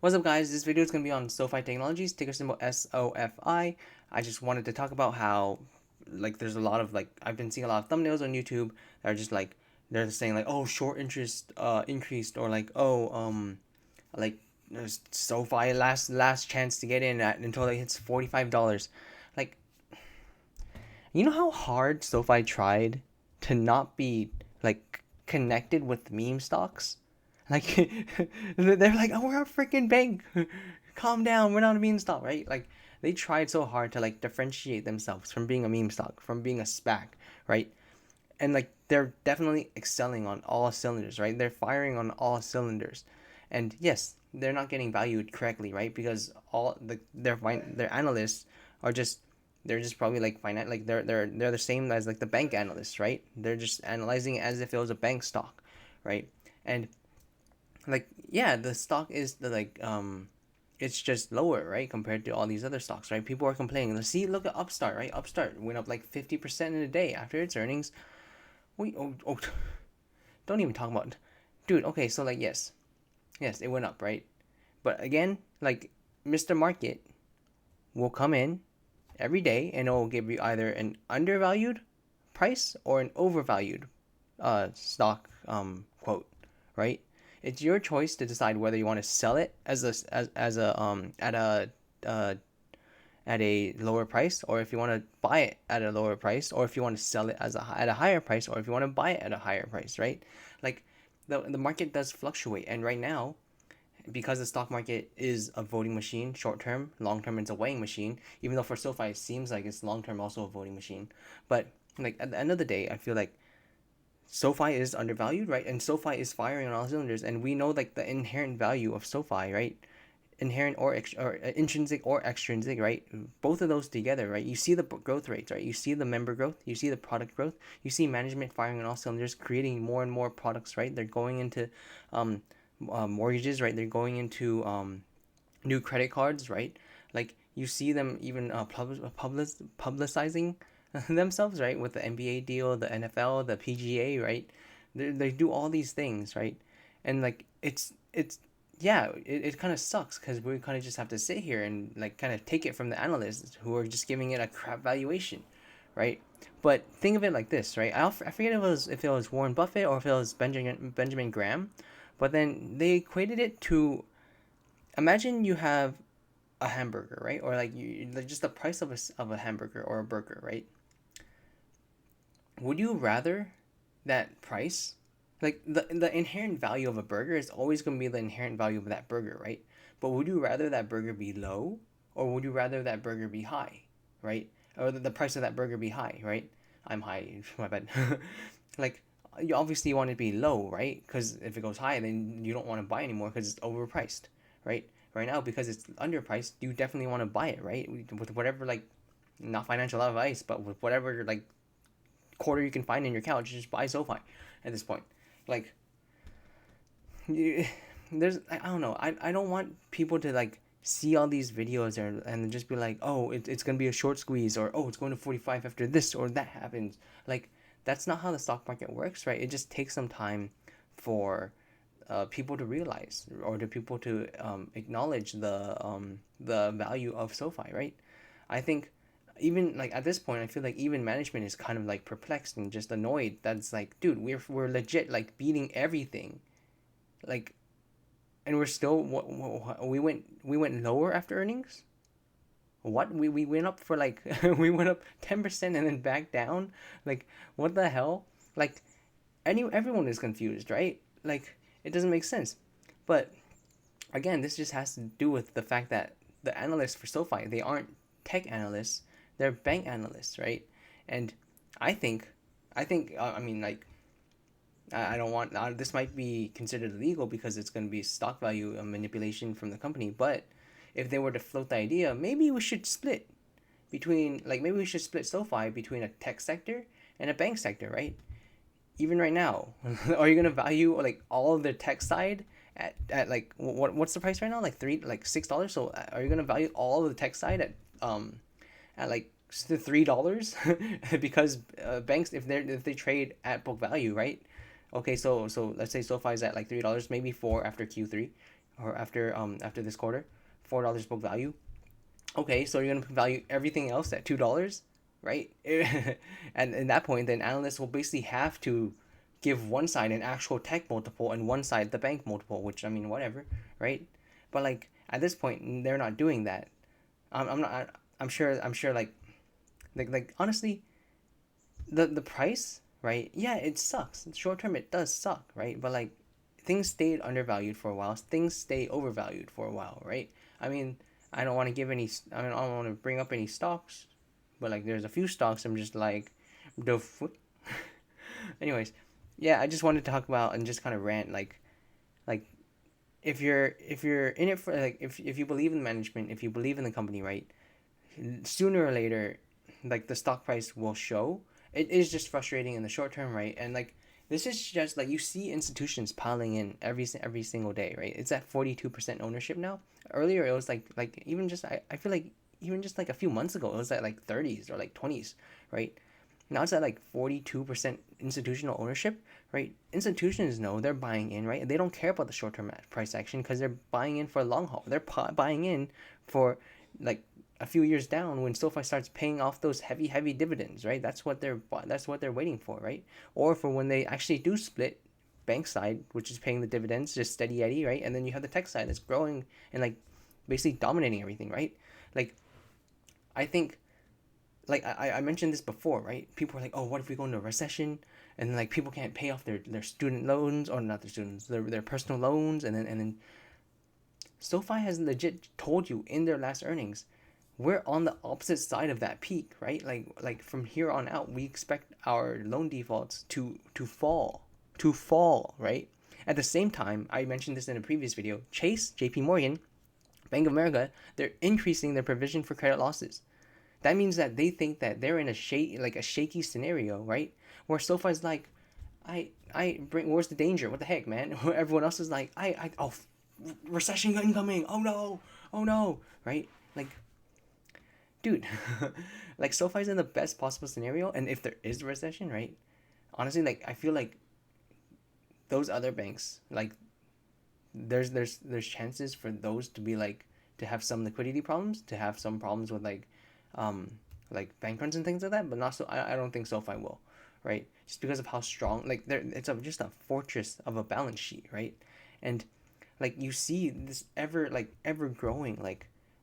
What's up, guys? This video is going to be on SOFI Technologies, ticker symbol SOFI. I just wanted to talk about how, there's a lot of, I've been seeing a lot of thumbnails on YouTube that are just, they're saying, oh, short interest, increased, or, like, there's SOFI last chance to get in until it hits $45. Like, you know how hard SOFI tried to not be, connected with meme stocks? Like, they're like, oh, we're a freaking bank. Calm down. We're not a meme stock, right? Like, they tried so hard to differentiate themselves from being a meme stock, from being a SPAC, right? And they're definitely excelling on all cylinders, right? They're firing on all cylinders, and yes, they're not getting valued correctly, right? Because their analysts are just they're just probably they're the same as the bank analysts, right? They're just analyzing it as if it was a bank stock, right? And yeah, the stock is it's just lower, right, compared to all these other stocks, right? People are complaining. Let's see, look at Upstart, right? Upstart went up 50% in a day after its earnings. Don't even talk about, dude. Okay, so yes, it went up, right? But again, Mr. Market will come in every day and it will give you either an undervalued price or an overvalued stock quote, right? It's your choice to decide whether you want to sell it as a uh, at a lower price, or if you want to buy it at a lower price, or if you want to sell it at a higher price, or if you want to buy it at a higher price, right? Like the market does fluctuate, and right now, because the stock market is a voting machine, short term, long term, it's a weighing machine. Even though for SoFi it seems like it's long term also a voting machine, but at the end of the day, I feel like SoFi is undervalued, right? And SoFi is firing on all cylinders, and we know the inherent value of SoFi, right? Inherent or intrinsic or extrinsic, right? Both of those together, right? You see the growth rates, right? You see the member growth, you see the product growth, you see management firing on all cylinders, creating more and more products, right? They're going into mortgages, right? They're going into new credit cards, right? You see them even publicizing themselves, right? With the NBA deal, the NFL, the PGA, right? They do all these things, right? And it's yeah, it kind of sucks because we kind of just have to sit here and kind of take it from the analysts who are just giving it a crap valuation, right? But think of it like this, right? I forget if it was Warren Buffett or if it was Benjamin Graham, but then they equated it to, imagine you have a hamburger, right? Or just the price of a hamburger or a burger, right? Would you rather that price, the inherent value of a burger is always going to be the inherent value of that burger, right? But would you rather that burger be low, or would you rather that burger be high, right? Or the price of that burger be high, right? I'm high, my bad. like you obviously want it to be low, right? Because if it goes high, then you don't want to buy anymore because it's overpriced, right? Right now, because it's underpriced, you definitely want to buy it, right? With whatever, not financial advice, but with whatever quarter you can find in your couch, just buy SoFi at this point. Like, you, I don't know. I don't want people to see all these videos and just be like, oh, it's gonna be a short squeeze, or oh, it's going to 45 after this or that happens. That's not how the stock market works, right? It just takes some time for people to realize, or to people to acknowledge the value of SoFi, right? I think even at this point, I feel like even management is kind of perplexed and just annoyed. That's dude, we're legit beating everything, like, and we're still we went lower after earnings. What, we went up for we went up 10% and then back down. What the hell? Everyone is confused, right? It doesn't make sense. But again, this just has to do with the fact that the analysts for SoFi, they aren't tech analysts, they're bank analysts, right? And I think, I mean, I don't want, this might be considered illegal because it's going to be stock value manipulation from the company. But if they were to float the idea, maybe we should split between, maybe we should split SoFi between a tech sector and a bank sector, right? Even right now, are you gonna value all of the tech side at what's the price right now, $6? So are you gonna value all of the tech side at $3 because banks, if they trade at book value, right? Okay, so let's say SoFi is at $3, maybe 4 after Q3. or after this quarter, $4 book value. Okay, so you're gonna value everything else at $2, right? And at that point, then analysts will basically have to give one side an actual tech multiple and one side the bank multiple, which I mean, whatever, right? But like at this point, they're not doing that. I'm not. I'm sure. I'm sure. Like honestly, the price, right? Yeah, it sucks. Short term, it does suck, right? But like things stayed undervalued for a while. Things stay overvalued for a while, right? I mean, I don't want to give any. I mean, I don't want to bring up any stocks, but like there's a few stocks I'm just like, the. Anyways, yeah, I just wanted to talk about and just kind of rant like if you're in it for like if you believe in management, if you believe in the company, right? Sooner or later, like the stock price will show. It is just frustrating in the short term, right? And like this is just like you see institutions piling in every single day, right? It's at 42% ownership now. Earlier it was like even just I feel like even just like a few months ago it was at like 30s or like 20s, right? Now it's at like 42% institutional ownership, right? Institutions know they're buying in, right? They don't care about the short term price action because they're buying in for a long haul. They're buying in for like a few years down when SoFi starts paying off those heavy dividends, right? That's what they're waiting for, right? Or for when they actually do split bank side, which is paying the dividends, just steady Eddie, right? And then you have the tech side that's growing and like basically dominating everything, right? Like I think like I mentioned this before, right? People are like, oh, what if we go into a recession and then like people can't pay off their student loans or not their students, their personal loans and then SoFi has legit told you in their last earnings, we're on the opposite side of that peak, right? Like from here on out, we expect our loan defaults to fall, right? At the same time, I mentioned this in a previous video. Chase, J.P. Morgan, Bank of America, they're increasing their provision for credit losses. That means that they think that they're in a shaky scenario, right? Where SoFi's like, I bring where's the danger? What the heck, man? Everyone else is like, recession incoming. Oh no, right? Like, dude, like SoFi's in the best possible scenario, and if there is a recession, right? Honestly, like I feel like those other banks, like there's chances for those to be to have some liquidity problems, to have some problems with um, like bank runs and things like that. But not so. I don't think SoFi will, right? Just because of how strong, like it's just a fortress of a balance sheet, right? And like you see this ever growing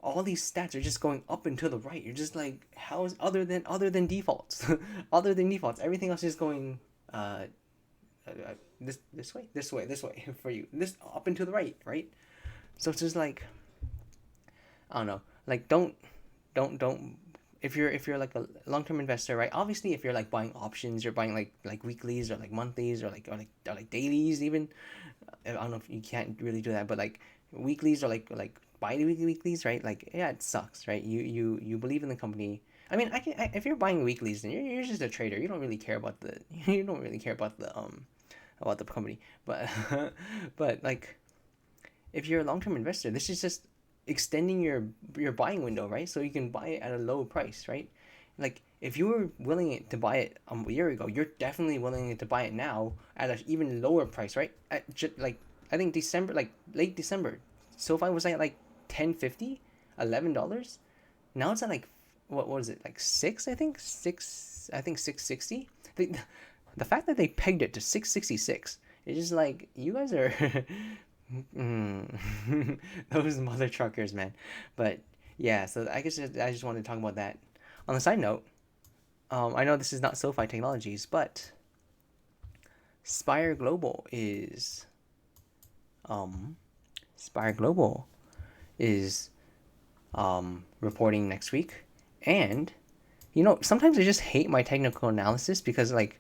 all these stats are just going up and to the right. You're just like, how is other than defaults, other than defaults, everything else is going this way for you, this up and to the right, right? So it's just like I don't know, like don't if you're like a long-term investor, right? Obviously if you're like buying options, you're buying like weeklies or like monthlies or like dailies even. I don't know if you can't really do that, but like weeklies or like bi-weekly weeklies, right? Like yeah, it sucks, right? You believe in the company. I mean, if you're buying weeklies, then you're just a trader. You don't really care about the you don't really care about the company, but but like if you're a long-term investor, this is just extending your buying window, right? So you can buy it at a low price, right? Like if you were willing to buy it a year ago, you're definitely willing to buy it now at an even lower price, right? Like I think December, like late December, SoFi was like 10.50, $11. Now it's at like what was it, like six? I think 6.60. The fact that they pegged it to 6.66, it's just like you guys are those mother truckers, man. But yeah, so I guess I just wanted to talk about that. On the side note, I know this is not SoFi Technologies, but Spire Global is um, Spire Global is reporting next week, and sometimes I just hate my technical analysis because I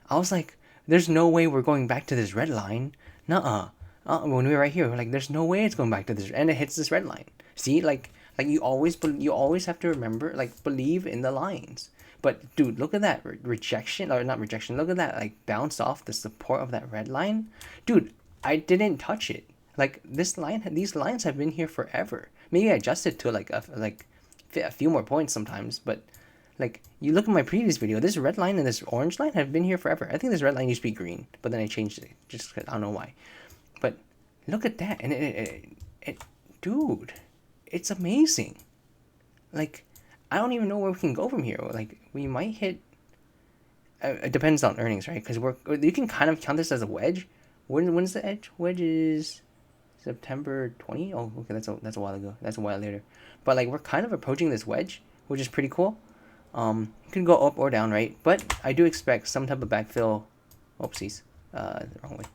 was like, there's no way we're going back to this red line. Nuh-uh. When we were right here, we're like, there's no way it's going back to this, and it hits this red line. See, you always have to remember, believe in the lines. But dude, look at that rejection, or not rejection. Look at that bounce off the support of that red line, dude. I didn't touch it. These lines have been here forever. Maybe I adjusted to a few more points sometimes, but you look at my previous video, this red line and this orange line have been here forever. I think this red line used to be green, but then I changed it just 'cause I don't know why. But Look at that, and dude, it's amazing. Like, I don't even know where we can go from here. Like, we might hit. It depends on earnings, right? Because you can kind of count this as a wedge. When's the edge? Wedge is September 20. Oh, okay, that's a while ago. That's a while later. But like, we're kind of approaching this wedge, which is pretty cool. You can go up or down, right? But I do expect some type of backfill. Oopsies, the wrong way.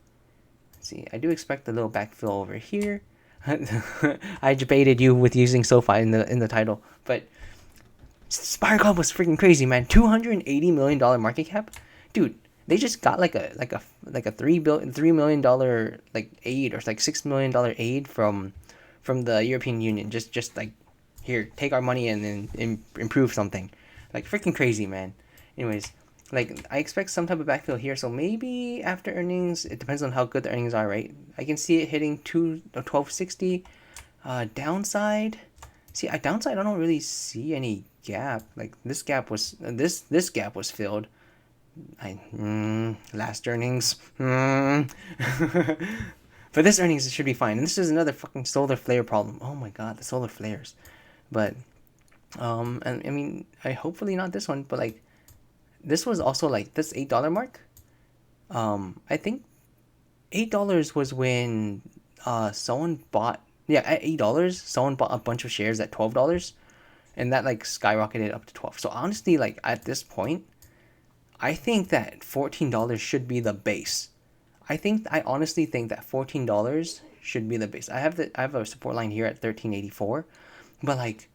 Let's see, I do expect a little backfill over here. I debated you with using SOFI in the title, but Spire Club was freaking crazy, man. $280 million market cap, dude. They just got like a $3 million like aid, or like $6 million aid from the European Union. Just like, here, take our money and then improve something. Like, freaking crazy, man. Anyways, like, I expect some type of backfill here, so maybe after earnings, it depends on how good the earnings are, right? I can see it hitting 1260. Downside, see, downside, I don't really see any gap. Like, this gap was filled. Last earnings. But this earnings, it should be fine. And this is another fucking solar flare problem. Oh my god, the solar flares. But and I mean, I hopefully not this one, but like, this was also like this $8 mark. I think $8 was when someone bought, yeah, at $8 someone bought a bunch of shares at $12, and that like skyrocketed up to 12. So honestly, like, at this point, I think that $14 should be the base. I honestly think that $14 should be the base. I have a support line here at 1384, but like,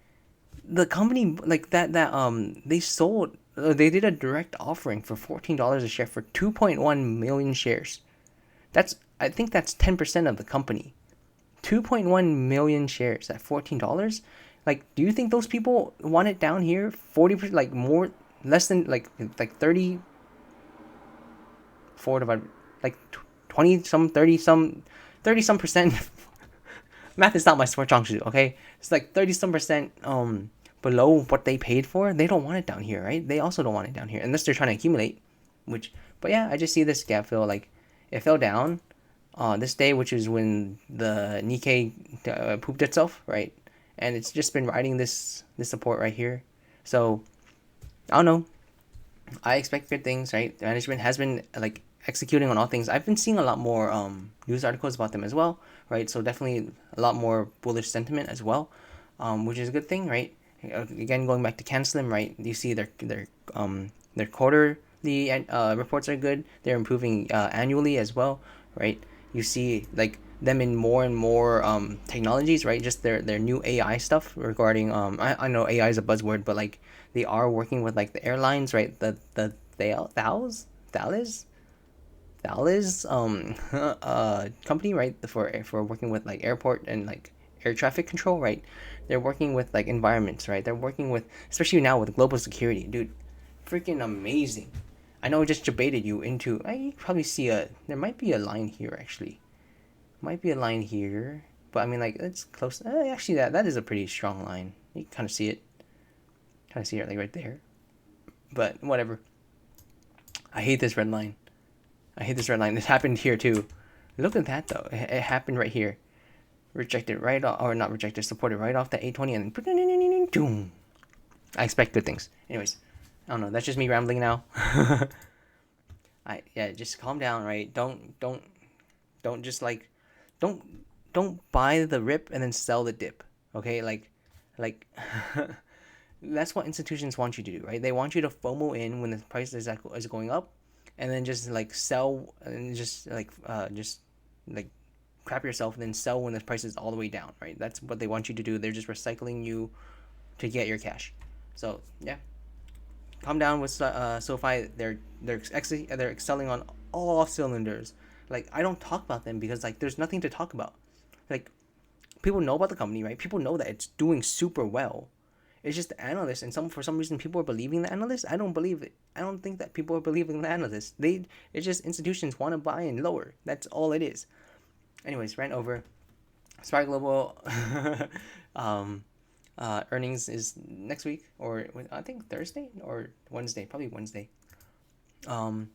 the company, like, they sold, they did a direct offering for $14 a share for 2.1 million shares. I think that's 10% of the company. 2.1 million shares at $14. Like, do you think those people want it down here 40%, like, more, less than like 34 divided, like 20 some 30 some 30 some percent. Math is not my strong suit, okay? It's like 30 some percent below what they paid for. They don't want it down here, right? They also don't want it down here unless they're trying to accumulate, which, but yeah, I just see this gap fill. Like, it fell down this day, which is when the Nikkei pooped itself, right? And it's just been riding this support right here. So I don't know. I expect good things, right? The management has been like executing on all things. I've been seeing a lot more news articles about them as well, right? So definitely a lot more bullish sentiment as well, which is a good thing, right? Again, going back to CanSlim, right? You see their quarterly reports are good. They're improving annually as well, right? You see like them in more and more technologies, right? Just their new AI stuff regarding I know AI is a buzzword, but like, they are working with like the airlines, right? The Thales company, right? For working with like airport and like air traffic control, right? They're working with like environments, right? They're working with, especially now with global security, dude. Freaking amazing. I know I just debated you into. I probably see there might be a line here actually. Might be a line here, but I mean, like, it's close. Actually, that is a pretty strong line. You can kind of see it. Kind of see it like right there. But whatever. I hate this red line. I hate this red line. This happened here too. Look at that though. It happened right here. Rejected right off, or not rejected, supported right off the 820, and then I expect good things. Anyways, I don't know. That's just me rambling now. Yeah, just calm down, right? Don't just like, don't don't buy the rip and then sell the dip. Okay, like that's what institutions want you to do, right? They want you to FOMO in when the price is going up, and then just like sell and just like crap yourself and then sell when the price is all the way down, right? That's what they want you to do. They're just recycling you to get your cash. So yeah, calm down with SoFi. They're excelling on all cylinders. Like, I don't talk about them because like there's nothing to talk about. Like, people know about the company, right? People know that it's doing super well. It's just the analysts, and for some reason people are believing the analysts. I don't believe it. I don't think that people are believing the analysts. It's just institutions want to buy in lower. That's all it is. Anyways, rant over. Spire Global earnings is next week, or I think Thursday or Wednesday, probably Wednesday. Um,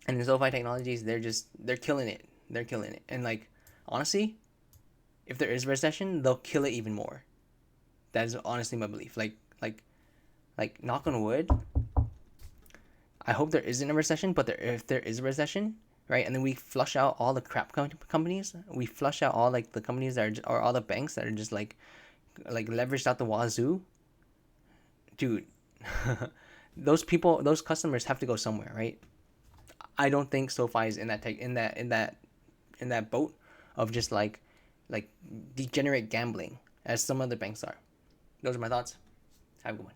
and the SoFi Technologies, they're killing it. They're killing it, and like, honestly, if there is a recession, they'll kill it even more. That is honestly my belief. Like knock on wood, I hope there isn't a recession, but if there is a recession, right, and then we flush out all the crap companies, we flush out all like the companies that are, or all the banks that are just like leveraged out the wazoo, dude. Those people, those customers have to go somewhere, right? I don't think SoFi is in that in that boat of just like degenerate gambling as some other banks are. Those are my thoughts. Have a good one.